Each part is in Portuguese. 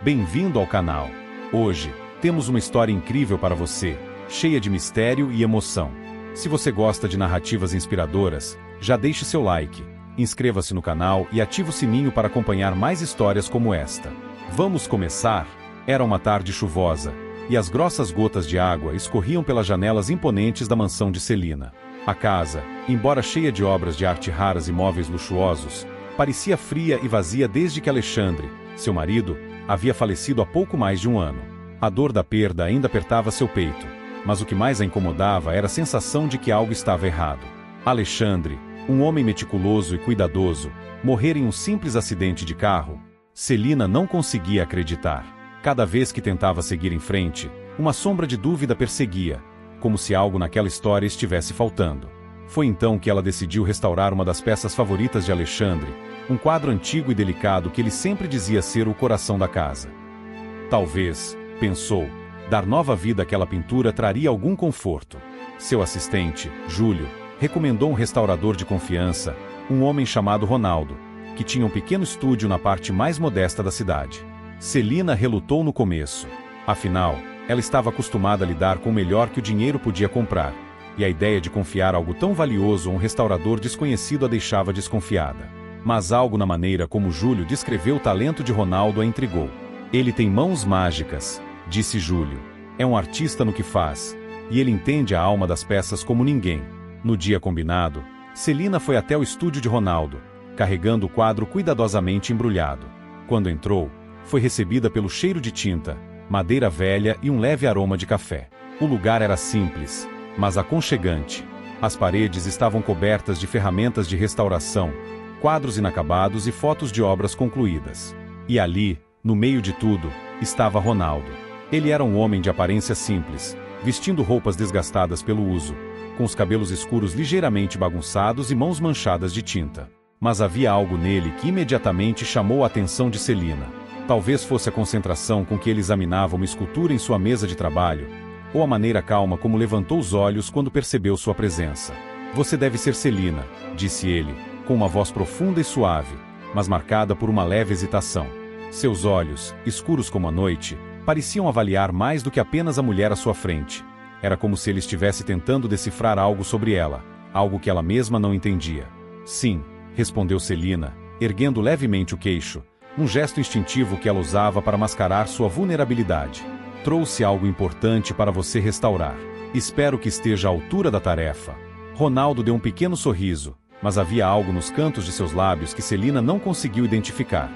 Bem-vindo ao canal. Hoje, temos uma história incrível para você, cheia de mistério e emoção. Se você gosta de narrativas inspiradoras, já deixe seu like, inscreva-se no canal e ative o sininho para acompanhar mais histórias como esta. Vamos começar? Era uma tarde chuvosa, e as grossas gotas de água escorriam pelas janelas imponentes da mansão de Celina. A casa, embora cheia de obras de arte raras e móveis luxuosos, parecia fria e vazia desde que Alexandre, seu marido, havia falecido há pouco mais de um ano. A dor da perda ainda apertava seu peito, mas o que mais a incomodava era a sensação de que algo estava errado. Alexandre, um homem meticuloso e cuidadoso, morrer em um simples acidente de carro? Celina não conseguia acreditar. Cada vez que tentava seguir em frente, uma sombra de dúvida perseguia, como se algo naquela história estivesse faltando. Foi então que ela decidiu restaurar uma das peças favoritas de Alexandre, um quadro antigo e delicado que ele sempre dizia ser o coração da casa. Talvez, pensou, dar nova vida àquela pintura traria algum conforto. Seu assistente, Júlio, recomendou um restaurador de confiança, um homem chamado Ronaldo, que tinha um pequeno estúdio na parte mais modesta da cidade. Celina relutou no começo. Afinal, ela estava acostumada a lidar com o melhor que o dinheiro podia comprar, e a ideia de confiar algo tão valioso a um restaurador desconhecido a deixava desconfiada. Mas algo na maneira como Júlio descreveu o talento de Ronaldo a intrigou. Ele tem mãos mágicas, disse Júlio. É um artista no que faz, e ele entende a alma das peças como ninguém. No dia combinado, Celina foi até o estúdio de Ronaldo, carregando o quadro cuidadosamente embrulhado. Quando entrou, foi recebida pelo cheiro de tinta, madeira velha e um leve aroma de café. O lugar era simples, mas aconchegante. As paredes estavam cobertas de ferramentas de restauração, quadros inacabados e fotos de obras concluídas. E ali, no meio de tudo, estava Ronaldo. Ele era um homem de aparência simples, vestindo roupas desgastadas pelo uso, com os cabelos escuros ligeiramente bagunçados e mãos manchadas de tinta. Mas havia algo nele que imediatamente chamou a atenção de Celina. Talvez fosse a concentração com que ele examinava uma escultura em sua mesa de trabalho, ou a maneira calma como levantou os olhos quando percebeu sua presença. Você deve ser Celina, disse ele, com uma voz profunda e suave, mas marcada por uma leve hesitação. Seus olhos, escuros como a noite, pareciam avaliar mais do que apenas a mulher à sua frente. Era como se ele estivesse tentando decifrar algo sobre ela, algo que ela mesma não entendia. Sim, respondeu Celina, erguendo levemente o queixo, um gesto instintivo que ela usava para mascarar sua vulnerabilidade. Trouxe algo importante para você restaurar. Espero que esteja à altura da tarefa. Ronaldo deu um pequeno sorriso, mas havia algo nos cantos de seus lábios que Celina não conseguiu identificar.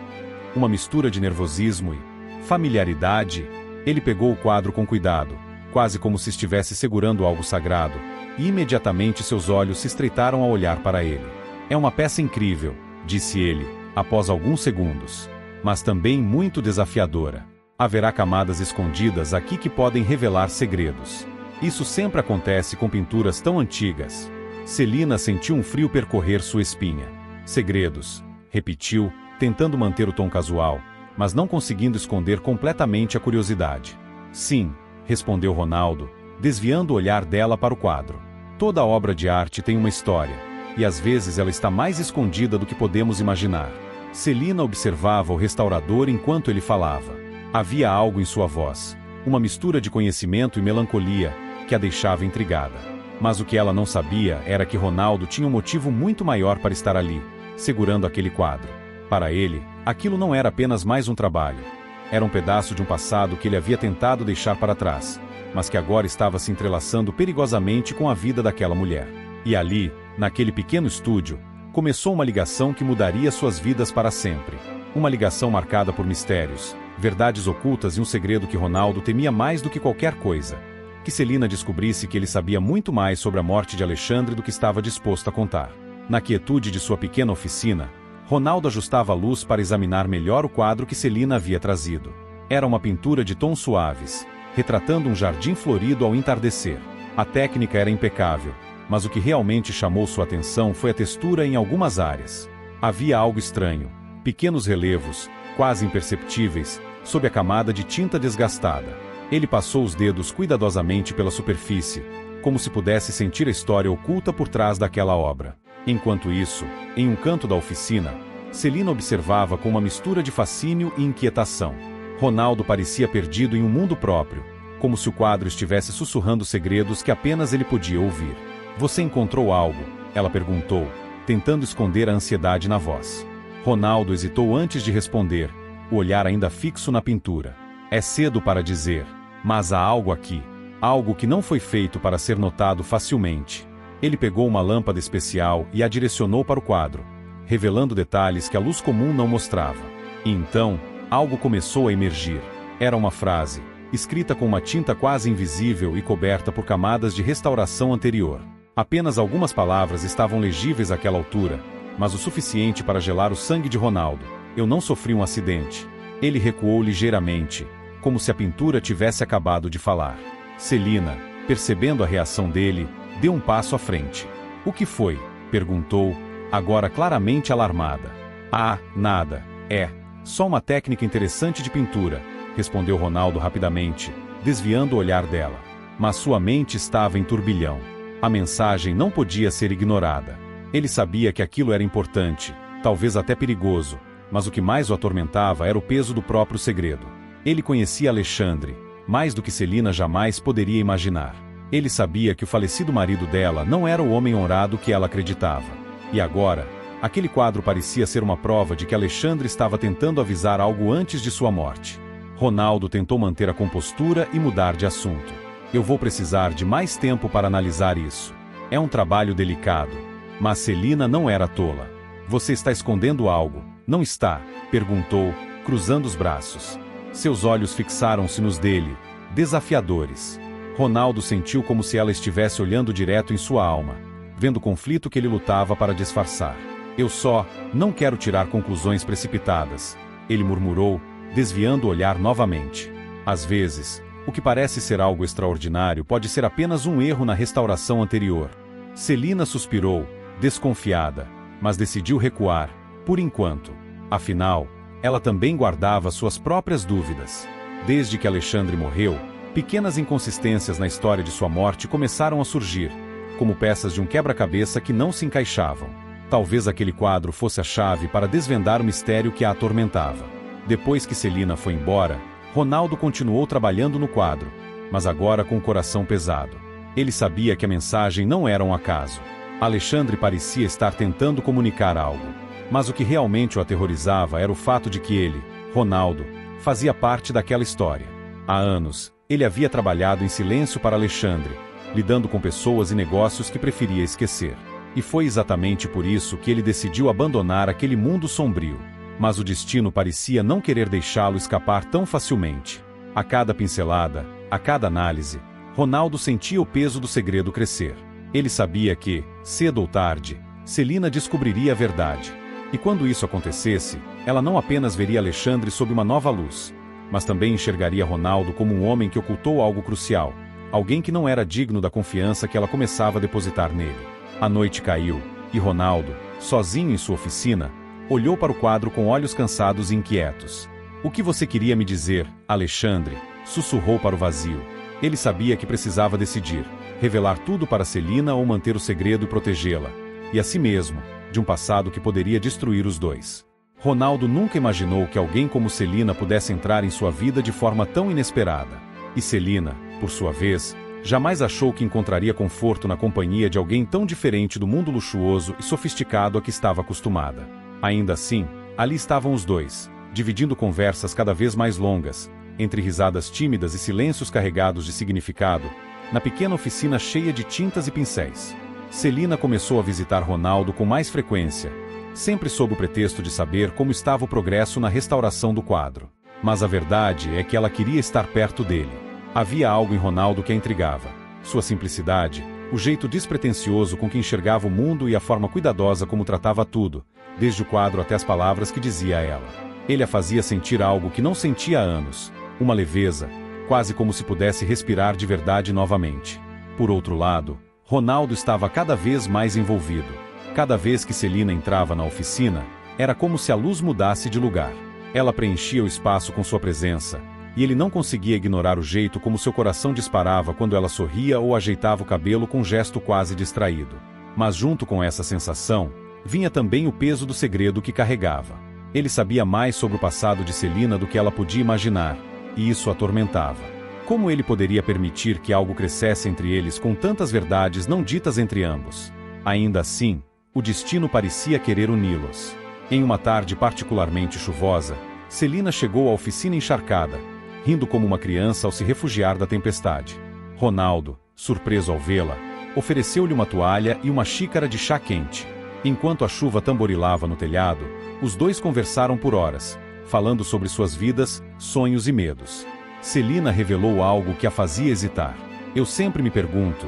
Uma mistura de nervosismo e familiaridade. Ele pegou o quadro com cuidado, quase como se estivesse segurando algo sagrado, e imediatamente seus olhos se estreitaram ao olhar para ele. É uma peça incrível, disse ele, após alguns segundos, mas também muito desafiadora. Haverá camadas escondidas aqui que podem revelar segredos. Isso sempre acontece com pinturas tão antigas. Celina sentiu um frio percorrer sua espinha. Segredos, repetiu, tentando manter o tom casual, mas não conseguindo esconder completamente a curiosidade. Sim, respondeu Ronaldo, desviando o olhar dela para o quadro. Toda obra de arte tem uma história, e às vezes ela está mais escondida do que podemos imaginar. Celina observava o restaurador enquanto ele falava. Havia algo em sua voz, uma mistura de conhecimento e melancolia, que a deixava intrigada. Mas o que ela não sabia era que Ronaldo tinha um motivo muito maior para estar ali, segurando aquele quadro. Para ele, aquilo não era apenas mais um trabalho. Era um pedaço de um passado que ele havia tentado deixar para trás, mas que agora estava se entrelaçando perigosamente com a vida daquela mulher. E ali, naquele pequeno estúdio, começou uma ligação que mudaria suas vidas para sempre. Uma ligação marcada por mistérios, verdades ocultas e um segredo que Ronaldo temia mais do que qualquer coisa. Que Celina descobrisse que ele sabia muito mais sobre a morte de Alexandre do que estava disposto a contar. Na quietude de sua pequena oficina, Ronaldo ajustava a luz para examinar melhor o quadro que Celina havia trazido. Era uma pintura de tons suaves, retratando um jardim florido ao entardecer. A técnica era impecável, mas o que realmente chamou sua atenção foi a textura em algumas áreas. Havia algo estranho, pequenos relevos, quase imperceptíveis, sob a camada de tinta desgastada. Ele passou os dedos cuidadosamente pela superfície, como se pudesse sentir a história oculta por trás daquela obra. Enquanto isso, em um canto da oficina, Celina observava com uma mistura de fascínio e inquietação. Ronaldo parecia perdido em um mundo próprio, como se o quadro estivesse sussurrando segredos que apenas ele podia ouvir. Você encontrou algo? Ela perguntou, tentando esconder a ansiedade na voz. Ronaldo hesitou antes de responder, o olhar ainda fixo na pintura. É cedo para dizer, mas há algo aqui. Algo que não foi feito para ser notado facilmente. Ele pegou uma lâmpada especial e a direcionou para o quadro, revelando detalhes que a luz comum não mostrava. E então, algo começou a emergir. Era uma frase, escrita com uma tinta quase invisível e coberta por camadas de restauração anterior. Apenas algumas palavras estavam legíveis àquela altura, mas o suficiente para gelar o sangue de Ronaldo. Eu não sofri um acidente. Ele recuou ligeiramente, como se a pintura tivesse acabado de falar. Celina, percebendo a reação dele, deu um passo à frente. O que foi? Perguntou, agora claramente alarmada. Ah, nada. É só uma técnica interessante de pintura, respondeu Ronaldo rapidamente, desviando o olhar dela. Mas sua mente estava em turbilhão. A mensagem não podia ser ignorada. Ele sabia que aquilo era importante, talvez até perigoso, mas o que mais o atormentava era o peso do próprio segredo. Ele conhecia Alexandre, mais do que Celina jamais poderia imaginar. Ele sabia que o falecido marido dela não era o homem honrado que ela acreditava. E agora, aquele quadro parecia ser uma prova de que Alexandre estava tentando avisar algo antes de sua morte. Ronaldo tentou manter a compostura e mudar de assunto. Eu vou precisar de mais tempo para analisar isso. É um trabalho delicado. Mas Celina não era tola. Você está escondendo algo, não está? Perguntou, cruzando os braços. Seus olhos fixaram-se nos dele, desafiadores. Ronaldo sentiu como se ela estivesse olhando direto em sua alma, vendo o conflito que ele lutava para disfarçar. Eu só não quero tirar conclusões precipitadas, ele murmurou, desviando o olhar novamente. Às vezes, o que parece ser algo extraordinário pode ser apenas um erro na restauração anterior. Celina suspirou, desconfiada, mas decidiu recuar, por enquanto. Afinal, ela também guardava suas próprias dúvidas. Desde que Alexandre morreu, pequenas inconsistências na história de sua morte começaram a surgir, como peças de um quebra-cabeça que não se encaixavam. Talvez aquele quadro fosse a chave para desvendar o mistério que a atormentava. Depois que Celina foi embora, Ronaldo continuou trabalhando no quadro, mas agora com o coração pesado. Ele sabia que a mensagem não era um acaso. Alexandre parecia estar tentando comunicar algo, mas o que realmente o aterrorizava era o fato de que ele, Ronaldo, fazia parte daquela história. Há anos, ele havia trabalhado em silêncio para Alexandre, lidando com pessoas e negócios que preferia esquecer. E foi exatamente por isso que ele decidiu abandonar aquele mundo sombrio. Mas o destino parecia não querer deixá-lo escapar tão facilmente. A cada pincelada, a cada análise, Ronaldo sentia o peso do segredo crescer. Ele sabia que, cedo ou tarde, Celina descobriria a verdade. E quando isso acontecesse, ela não apenas veria Alexandre sob uma nova luz, mas também enxergaria Ronaldo como um homem que ocultou algo crucial, alguém que não era digno da confiança que ela começava a depositar nele. A noite caiu, e Ronaldo, sozinho em sua oficina, olhou para o quadro com olhos cansados e inquietos. O que você queria me dizer, Alexandre? Sussurrou para o vazio. Ele sabia que precisava decidir, revelar tudo para Celina ou manter o segredo e protegê-la, e a si mesmo, de um passado que poderia destruir os dois. Ronaldo nunca imaginou que alguém como Celina pudesse entrar em sua vida de forma tão inesperada. E Celina, por sua vez, jamais achou que encontraria conforto na companhia de alguém tão diferente do mundo luxuoso e sofisticado a que estava acostumada. Ainda assim, ali estavam os dois, dividindo conversas cada vez mais longas, entre risadas tímidas e silêncios carregados de significado, na pequena oficina cheia de tintas e pincéis. Celina começou a visitar Ronaldo com mais frequência, sempre sob o pretexto de saber como estava o progresso na restauração do quadro. Mas a verdade é que ela queria estar perto dele. Havia algo em Ronaldo que a intrigava. Sua simplicidade, o jeito despretensioso com que enxergava o mundo e a forma cuidadosa como tratava tudo, desde o quadro até as palavras que dizia a ela. Ele a fazia sentir algo que não sentia há anos, uma leveza, quase como se pudesse respirar de verdade novamente. Por outro lado, Ronaldo estava cada vez mais envolvido. Cada vez que Celina entrava na oficina, era como se a luz mudasse de lugar. Ela preenchia o espaço com sua presença, e ele não conseguia ignorar o jeito como seu coração disparava quando ela sorria ou ajeitava o cabelo com um gesto quase distraído. Mas junto com essa sensação, vinha também o peso do segredo que carregava. Ele sabia mais sobre o passado de Celina do que ela podia imaginar, e isso a atormentava. Como ele poderia permitir que algo crescesse entre eles com tantas verdades não ditas entre ambos? Ainda assim, o destino parecia querer uni-los. Em uma tarde particularmente chuvosa, Celina chegou à oficina encharcada, rindo como uma criança ao se refugiar da tempestade. Ronaldo, surpreso ao vê-la, ofereceu-lhe uma toalha e uma xícara de chá quente. Enquanto a chuva tamborilava no telhado, os dois conversaram por horas, falando sobre suas vidas, sonhos e medos. Celina revelou algo que a fazia hesitar. Eu sempre me pergunto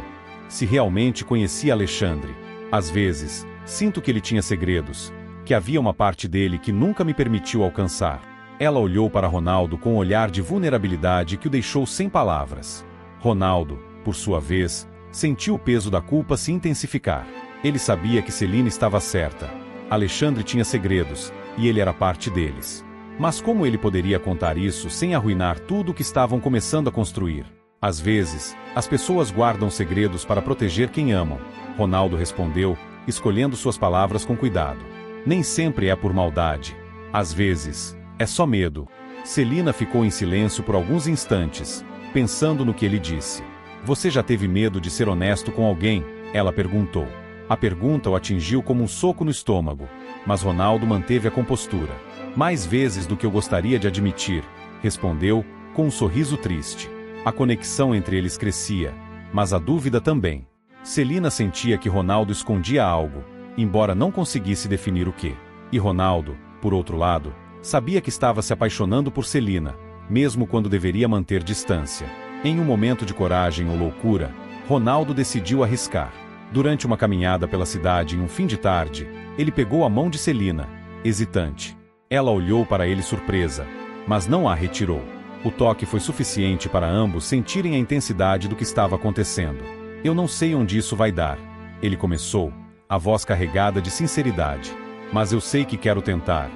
se realmente conhecia Alexandre. Às vezes, sinto que ele tinha segredos, que havia uma parte dele que nunca me permitiu alcançar. Ela olhou para Ronaldo com um olhar de vulnerabilidade que o deixou sem palavras. Ronaldo, por sua vez, sentiu o peso da culpa se intensificar. Ele sabia que Celina estava certa. Alexandre tinha segredos, e ele era parte deles. Mas como ele poderia contar isso sem arruinar tudo o que estavam começando a construir? Às vezes, as pessoas guardam segredos para proteger quem amam. Ronaldo respondeu, escolhendo suas palavras com cuidado. Nem sempre é por maldade. Às vezes, é só medo. Celina ficou em silêncio por alguns instantes, pensando no que ele disse. Você já teve medo de ser honesto com alguém? Ela perguntou. A pergunta o atingiu como um soco no estômago, mas Ronaldo manteve a compostura. Mais vezes do que eu gostaria de admitir, respondeu, com um sorriso triste. A conexão entre eles crescia, mas a dúvida também. Celina sentia que Ronaldo escondia algo, embora não conseguisse definir o que. E Ronaldo, por outro lado, sabia que estava se apaixonando por Celina, mesmo quando deveria manter distância. Em um momento de coragem ou loucura, Ronaldo decidiu arriscar. Durante uma caminhada pela cidade em um fim de tarde, ele pegou a mão de Celina, hesitante. Ela olhou para ele surpresa, mas não a retirou. O toque foi suficiente para ambos sentirem a intensidade do que estava acontecendo. Eu não sei onde isso vai dar, ele começou, a voz carregada de sinceridade. Mas eu sei que quero tentar.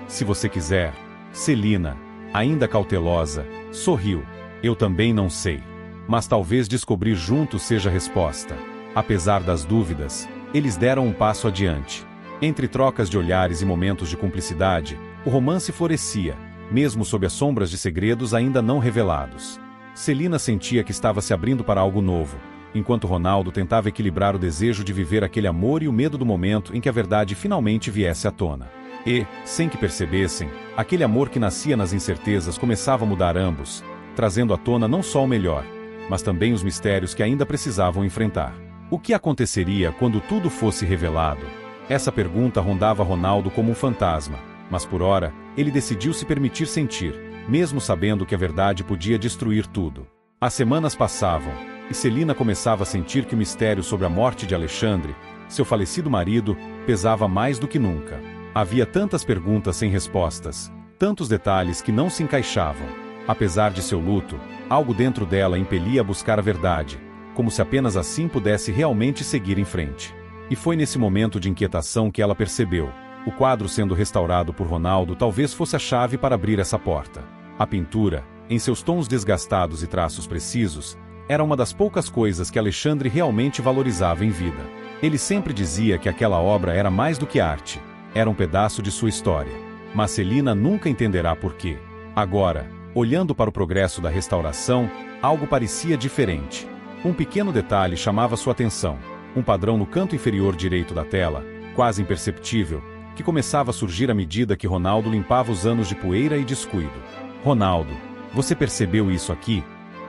Se você quiser. Celina, ainda cautelosa, sorriu. Eu também não sei. Mas talvez descobrir juntos seja a resposta. Apesar das dúvidas, eles deram um passo adiante. Entre trocas de olhares e momentos de cumplicidade, o romance florescia, mesmo sob as sombras de segredos ainda não revelados. Celina sentia que estava se abrindo para algo novo, enquanto Ronaldo tentava equilibrar o desejo de viver aquele amor e o medo do momento em que a verdade finalmente viesse à tona. E, sem que percebessem, aquele amor que nascia nas incertezas começava a mudar ambos, trazendo à tona não só o melhor, mas também os mistérios que ainda precisavam enfrentar. O que aconteceria quando tudo fosse revelado? Essa pergunta rondava Ronaldo como um fantasma, mas por ora, ele decidiu se permitir sentir, mesmo sabendo que a verdade podia destruir tudo. As semanas passavam, e Celina começava a sentir que o mistério sobre a morte de Alexandre, seu falecido marido, pesava mais do que nunca. Havia tantas perguntas sem respostas, tantos detalhes que não se encaixavam. Apesar de seu luto, algo dentro dela impelia a buscar a verdade, como se apenas assim pudesse realmente seguir em frente. E foi nesse momento de inquietação que ela percebeu. O quadro sendo restaurado por Ronaldo talvez fosse a chave para abrir essa porta. A pintura, em seus tons desgastados e traços precisos, era uma das poucas coisas que Alexandre realmente valorizava em vida. Ele sempre dizia que aquela obra era mais do que arte, era um pedaço de sua história. Mas Celina nunca entenderá por quê. Agora, olhando para o progresso da restauração, algo parecia diferente. Um pequeno detalhe chamava sua atenção. Um padrão no canto inferior direito da tela, quase imperceptível, que começava a surgir à medida que Ronaldo limpava os anos de poeira e descuido. Ronaldo, você percebeu isso aqui?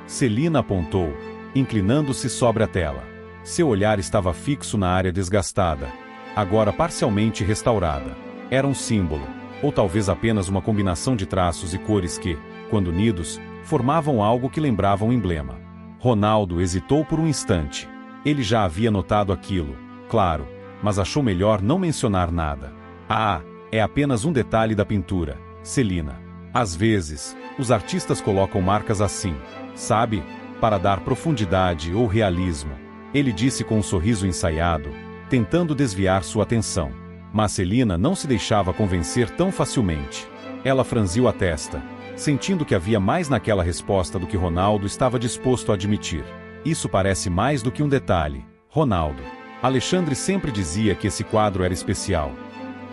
Celina apontou, inclinando-se sobre a tela. Seu olhar estava fixo na área desgastada, agora parcialmente restaurada. Era um símbolo, ou talvez apenas uma combinação de traços e cores que, quando unidos, formavam algo que lembrava um emblema. Ronaldo hesitou por um instante. Ele já havia notado aquilo, claro, mas achou melhor não mencionar nada. Ah, é apenas um detalhe da pintura, Celina. Às vezes, os artistas colocam marcas assim, sabe, para dar profundidade ou realismo. Ele disse com um sorriso ensaiado, tentando desviar sua atenção. Mas Celina não se deixava convencer tão facilmente. Ela franziu a testa, sentindo que havia mais naquela resposta do que Ronaldo estava disposto a admitir. Isso parece mais do que um detalhe, Ronaldo. Alexandre sempre dizia que esse quadro era especial.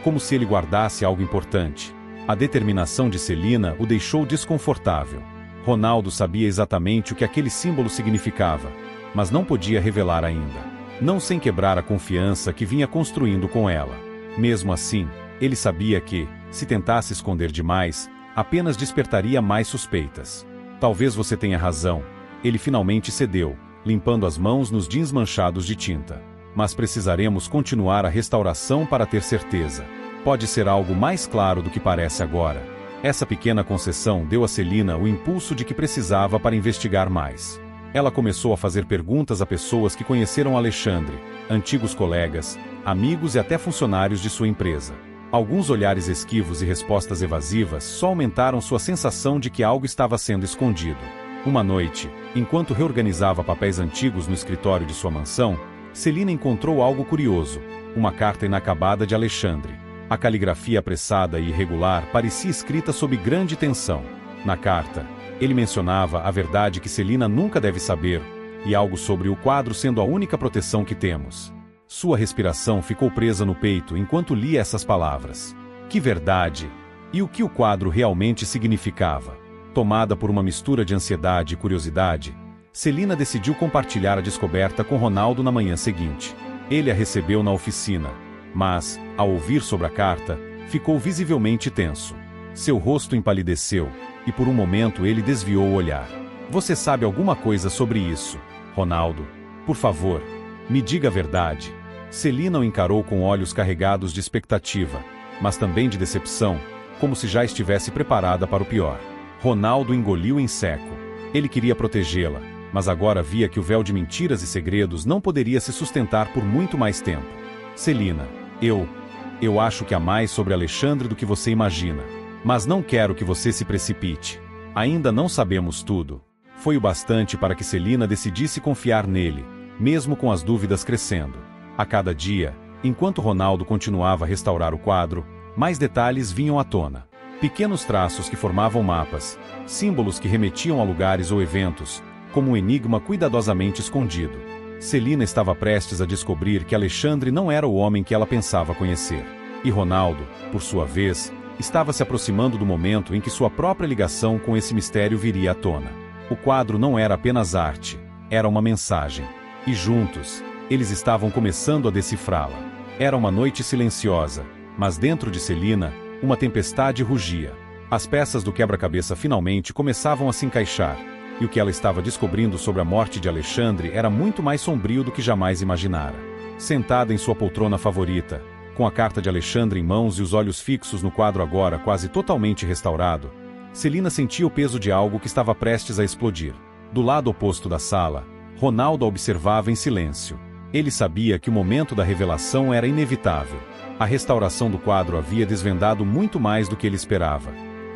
como se ele guardasse algo importante. A determinação de Celina o deixou desconfortável. Ronaldo sabia exatamente o que aquele símbolo significava, mas não podia revelar ainda. Não sem quebrar a confiança que vinha construindo com ela. Mesmo assim, ele sabia que, se tentasse esconder demais, apenas despertaria mais suspeitas. Talvez você tenha razão. Ele finalmente cedeu, limpando as mãos nos jeans manchados de tinta. Mas precisaremos continuar a restauração para ter certeza. Pode ser algo mais claro do que parece agora. Essa pequena concessão deu a Celina o impulso de que precisava para investigar mais. Ela começou a fazer perguntas a pessoas que conheceram Alexandre, antigos colegas, amigos e até funcionários de sua empresa. Alguns olhares esquivos e respostas evasivas só aumentaram sua sensação de que algo estava sendo escondido. Uma noite, enquanto reorganizava papéis antigos no escritório de sua mansão, Celina encontrou algo curioso, uma carta inacabada de Alexandre. A caligrafia apressada e irregular parecia escrita sob grande tensão. Na carta, ele mencionava a verdade que Celina nunca deve saber, e algo sobre o quadro sendo a única proteção que temos. Sua respiração ficou presa no peito enquanto lia essas palavras. Que verdade! E o que o quadro realmente significava? Tomada por uma mistura de ansiedade e curiosidade, Celina decidiu compartilhar a descoberta com Ronaldo na manhã seguinte. Ele a recebeu na oficina, mas, ao ouvir sobre a carta, ficou visivelmente tenso. Seu rosto empalideceu, e por um momento ele desviou o olhar. Você sabe alguma coisa sobre isso, Ronaldo? Por favor, me diga a verdade. Celina o encarou com olhos carregados de expectativa, mas também de decepção, como se já estivesse preparada para o pior. Ronaldo engoliu em seco. Ele queria protegê-la, mas agora via que o véu de mentiras e segredos não poderia se sustentar por muito mais tempo. Celina, eu acho que há mais sobre Alexandre do que você imagina. Mas não quero que você se precipite. Ainda não sabemos tudo. Foi o bastante para que Celina decidisse confiar nele, mesmo com as dúvidas crescendo. A cada dia, enquanto Ronaldo continuava a restaurar o quadro, mais detalhes vinham à tona. Pequenos traços que formavam mapas, símbolos que remetiam a lugares ou eventos, como um enigma cuidadosamente escondido. Celina estava prestes a descobrir que Alexandre não era o homem que ela pensava conhecer. E Ronaldo, por sua vez, estava se aproximando do momento em que sua própria ligação com esse mistério viria à tona. O quadro não era apenas arte, era uma mensagem. E juntos, eles estavam começando a decifrá-la. Era uma noite silenciosa, mas dentro de Celina, uma tempestade rugia. As peças do quebra-cabeça finalmente começavam a se encaixar, e o que ela estava descobrindo sobre a morte de Alexandre era muito mais sombrio do que jamais imaginara. Sentada em sua poltrona favorita, com a carta de Alexandre em mãos e os olhos fixos no quadro agora quase totalmente restaurado, Celina sentia o peso de algo que estava prestes a explodir. Do lado oposto da sala, Ronaldo a observava em silêncio. Ele sabia que o momento da revelação era inevitável. A restauração do quadro havia desvendado muito mais do que ele esperava.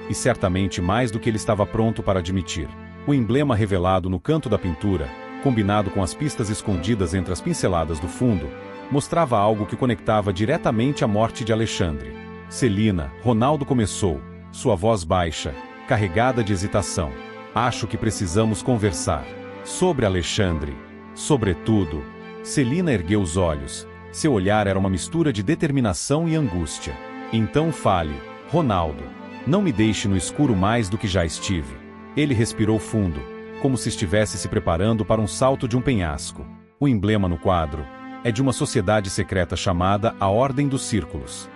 E certamente mais do que ele estava pronto para admitir. O emblema revelado no canto da pintura, combinado com as pistas escondidas entre as pinceladas do fundo, mostrava algo que conectava diretamente a morte de Alexandre. Celina, Ronaldo começou, sua voz baixa, carregada de hesitação. Acho que precisamos conversar. Sobre Alexandre. Sobretudo. Celina ergueu os olhos. Seu olhar era uma mistura de determinação e angústia. Então fale, Ronaldo. Não me deixe no escuro mais do que já estive. Ele respirou fundo, como se estivesse se preparando para um salto de um penhasco. O emblema no quadro é de uma sociedade secreta chamada a Ordem dos Círculos.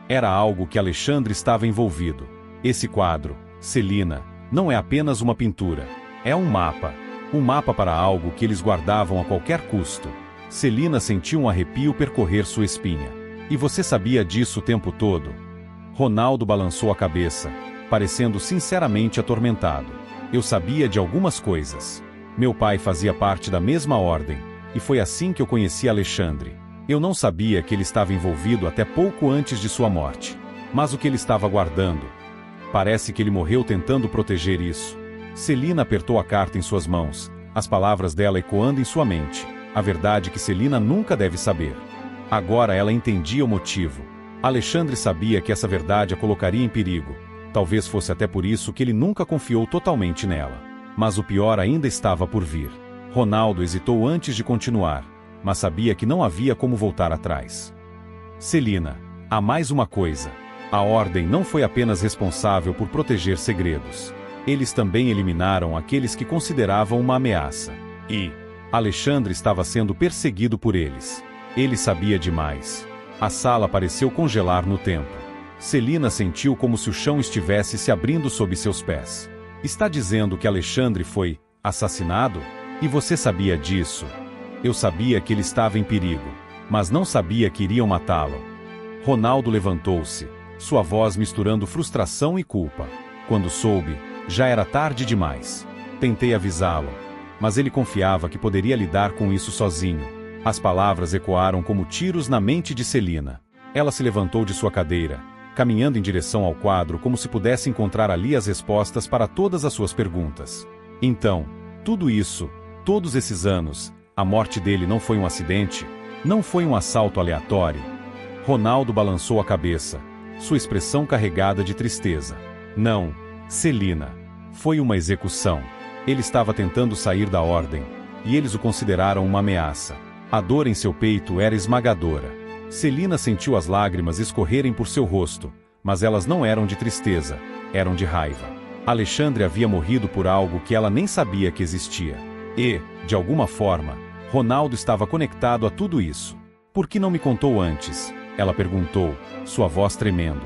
Era algo que Alexandre estava envolvido. Esse quadro, Celina, não é apenas uma pintura. É um mapa. Um mapa para algo que eles guardavam a qualquer custo. Celina sentiu um arrepio percorrer sua espinha. E você sabia disso o tempo todo? Ronaldo balançou a cabeça, parecendo sinceramente atormentado. Eu sabia de algumas coisas. Meu pai fazia parte da mesma ordem, e foi assim que eu conheci Alexandre. Eu não sabia que ele estava envolvido até pouco antes de sua morte. Mas o que ele estava guardando? Parece que ele morreu tentando proteger isso. Celina apertou a carta em suas mãos, as palavras dela ecoando em sua mente. A verdade que Celina nunca deve saber. Agora ela entendia o motivo. Alexandre sabia que essa verdade a colocaria em perigo. Talvez fosse até por isso que ele nunca confiou totalmente nela. Mas o pior ainda estava por vir. Ronaldo hesitou antes de continuar, mas sabia que não havia como voltar atrás. Celina, Há mais uma coisa. A Ordem não foi apenas responsável por proteger segredos. Eles também eliminaram aqueles que consideravam uma ameaça. E Alexandre estava sendo perseguido por eles. Ele sabia demais. A sala pareceu congelar no tempo. Celina sentiu como se o chão estivesse se abrindo sob seus pés. Está dizendo que Alexandre foi assassinado? E você sabia disso? Eu sabia que ele estava em perigo, mas não sabia que iriam matá-lo. Ronaldo levantou-se, sua voz misturando frustração e culpa. Quando soube, já era tarde demais. Tentei avisá-lo, mas ele confiava que poderia lidar com isso sozinho. As palavras ecoaram como tiros na mente de Celina. Ela se levantou de sua cadeira, caminhando em direção ao quadro como se pudesse encontrar ali as respostas para todas as suas perguntas. Então, tudo isso, todos esses anos, a morte dele não foi um acidente? Não foi um assalto aleatório? Ronaldo balançou a cabeça, sua expressão carregada de tristeza. Não, Celina. Foi uma execução. Ele estava tentando sair da Ordem, e eles o consideraram uma ameaça. A dor em seu peito era esmagadora. Celina sentiu as lágrimas escorrerem por seu rosto, mas elas não eram de tristeza, eram de raiva. Alexandre havia morrido por algo que ela nem sabia que existia. E, de alguma forma, Ronaldo estava conectado a tudo isso. Por que não me contou antes? Ela perguntou, sua voz tremendo.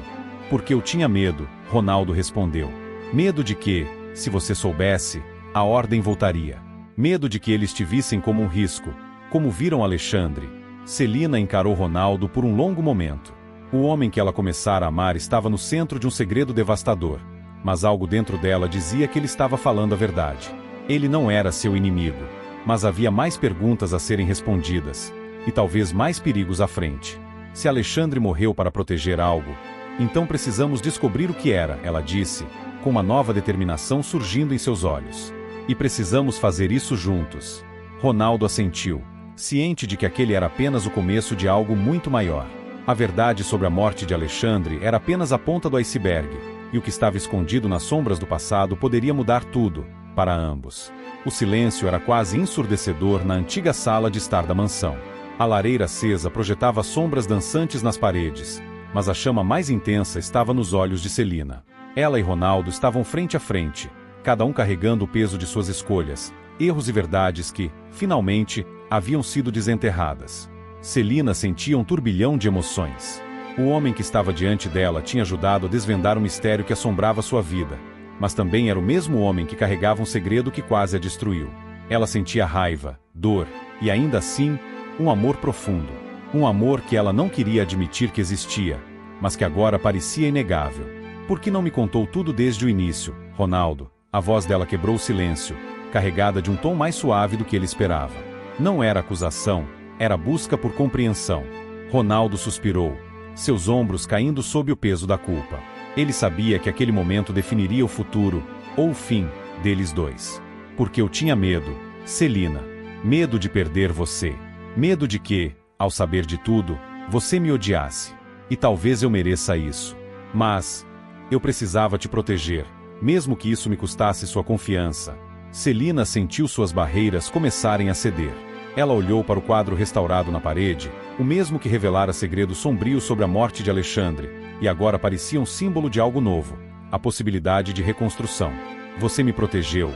Porque eu tinha medo, Ronaldo respondeu. Medo de que, se você soubesse, a Ordem voltaria. Medo de que eles te vissem como um risco, como viram Alexandre. Celina encarou Ronaldo por um longo momento. O homem que ela começara a amar estava no centro de um segredo devastador, mas algo dentro dela dizia que ele estava falando a verdade. Ele não era seu inimigo, mas havia mais perguntas a serem respondidas, e talvez mais perigos à frente. Se Alexandre morreu para proteger algo, então precisamos descobrir o que era, ela disse, com uma nova determinação surgindo em seus olhos. E precisamos fazer isso juntos. Ronaldo assentiu, ciente de que aquele era apenas o começo de algo muito maior. A verdade sobre a morte de Alexandre era apenas a ponta do iceberg, e o que estava escondido nas sombras do passado poderia mudar tudo, para ambos. O silêncio era quase ensurdecedor na antiga sala de estar da mansão. A lareira acesa projetava sombras dançantes nas paredes, mas a chama mais intensa estava nos olhos de Celina. Ela e Ronaldo estavam frente a frente, cada um carregando o peso de suas escolhas, erros e verdades que, finalmente, haviam sido desenterradas. Celina sentia um turbilhão de emoções. O homem que estava diante dela tinha ajudado a desvendar o mistério que assombrava sua vida, mas também era o mesmo homem que carregava um segredo que quase a destruiu. Ela sentia raiva, dor, e ainda assim, um amor profundo. Um amor que ela não queria admitir que existia, mas que agora parecia inegável. Por que não me contou tudo desde o início, Ronaldo? A voz dela quebrou o silêncio, carregada de um tom mais suave do que ele esperava. Não era acusação, era busca por compreensão. Ronaldo suspirou, seus ombros caindo sob o peso da culpa. Ele sabia que aquele momento definiria o futuro, ou o fim, deles dois. Porque eu tinha medo, Celina. Medo de perder você. Medo de que, ao saber de tudo, você me odiasse. E talvez eu mereça isso. Mas eu precisava te proteger, mesmo que isso me custasse sua confiança. Celina sentiu suas barreiras começarem a ceder. Ela olhou para o quadro restaurado na parede, o mesmo que revelara segredos sombrios sobre a morte de Alexandre, e agora parecia um símbolo de algo novo, a possibilidade de reconstrução. Você me protegeu,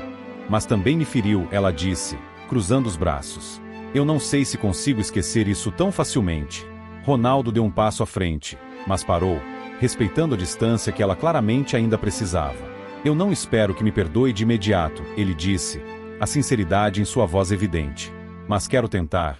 mas também me feriu, ela disse, cruzando os braços. Eu não sei se consigo esquecer isso tão facilmente. Ronaldo deu um passo à frente, mas parou, respeitando a distância que ela claramente ainda precisava. Eu não espero que me perdoe de imediato, ele disse, a sinceridade em sua voz evidente. Mas quero tentar.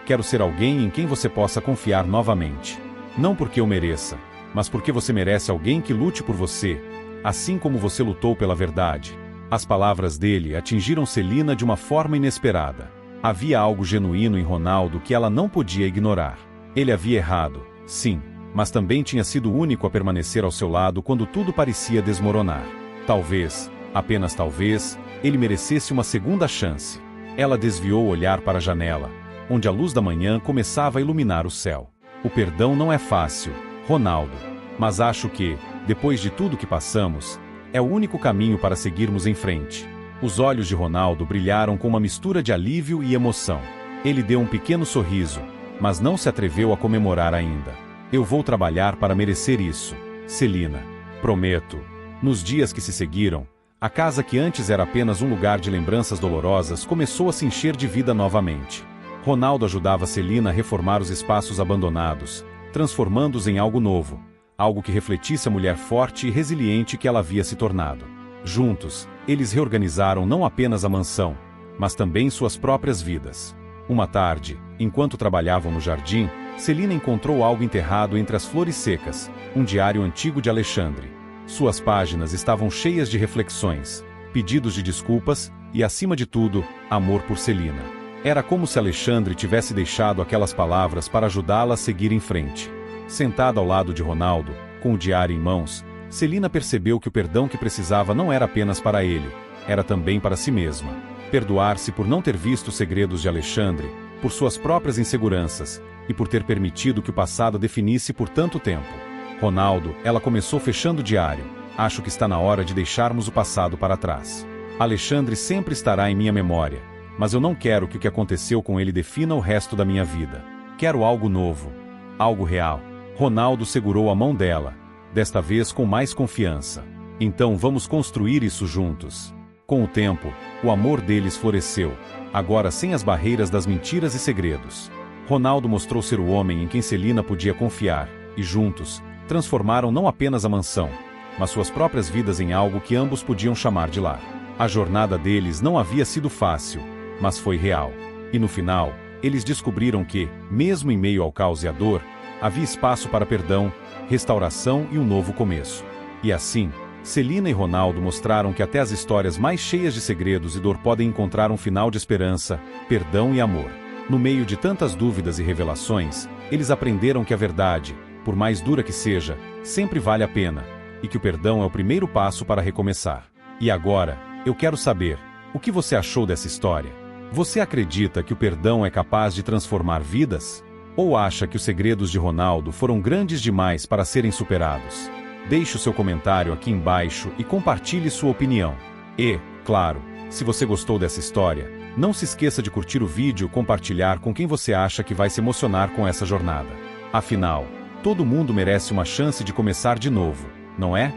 Quero ser alguém em quem você possa confiar novamente. Não porque eu mereça, mas porque você merece alguém que lute por você, assim como você lutou pela verdade. As palavras dele atingiram Celina de uma forma inesperada. Havia algo genuíno em Ronaldo que ela não podia ignorar. Ele havia errado, sim, mas também tinha sido o único a permanecer ao seu lado quando tudo parecia desmoronar. Talvez, apenas talvez, ele merecesse uma segunda chance. Ela desviou o olhar para a janela, onde a luz da manhã começava a iluminar o céu. O perdão não é fácil, Ronaldo, mas acho que, depois de tudo que passamos, é o único caminho para seguirmos em frente. Os olhos de Ronaldo brilharam com uma mistura de alívio e emoção. Ele deu um pequeno sorriso, mas não se atreveu a comemorar ainda. Eu vou trabalhar para merecer isso, Celina. Prometo. Nos dias que se seguiram, a casa que antes era apenas um lugar de lembranças dolorosas começou a se encher de vida novamente. Ronaldo ajudava Celina a reformar os espaços abandonados, transformando-os em algo novo, algo que refletisse a mulher forte e resiliente que ela havia se tornado. Juntos, eles reorganizaram não apenas a mansão, mas também suas próprias vidas. Uma tarde, enquanto trabalhavam no jardim, Celina encontrou algo enterrado entre as flores secas, um diário antigo de Alexandre. Suas páginas estavam cheias de reflexões, pedidos de desculpas e, acima de tudo, amor por Celina. Era como se Alexandre tivesse deixado aquelas palavras para ajudá-la a seguir em frente. Sentada ao lado de Ronaldo, com o diário em mãos, Celina percebeu que o perdão que precisava não era apenas para ele, era também para si mesma. Perdoar-se por não ter visto os segredos de Alexandre, por suas próprias inseguranças, e por ter permitido que o passado definisse por tanto tempo. Ronaldo, ela começou fechando o diário. Acho que está na hora de deixarmos o passado para trás. Alexandre sempre estará em minha memória, mas eu não quero que o que aconteceu com ele defina o resto da minha vida. Quero algo novo, algo real. Ronaldo segurou a mão dela, desta vez com mais confiança. Então vamos construir isso juntos. Com o tempo, o amor deles floresceu, agora sem as barreiras das mentiras e segredos. Ronaldo mostrou ser o homem em quem Celina podia confiar, e juntos, transformaram não apenas a mansão, mas suas próprias vidas em algo que ambos podiam chamar de lar. A jornada deles não havia sido fácil, mas foi real. E no final, eles descobriram que, mesmo em meio ao caos e à dor, havia espaço para perdão, restauração e um novo começo. E assim, Celina e Ronaldo mostraram que até as histórias mais cheias de segredos e dor podem encontrar um final de esperança, perdão e amor. No meio de tantas dúvidas e revelações, eles aprenderam que a verdade, por mais dura que seja, sempre vale a pena, e que o perdão é o primeiro passo para recomeçar. E agora, eu quero saber, o que você achou dessa história? Você acredita que o perdão é capaz de transformar vidas? Ou acha que os segredos de Ronaldo foram grandes demais para serem superados? Deixe o seu comentário aqui embaixo e compartilhe sua opinião. E, claro, se você gostou dessa história, não se esqueça de curtir o vídeo e compartilhar com quem você acha que vai se emocionar com essa jornada. Afinal, todo mundo merece uma chance de começar de novo, não é?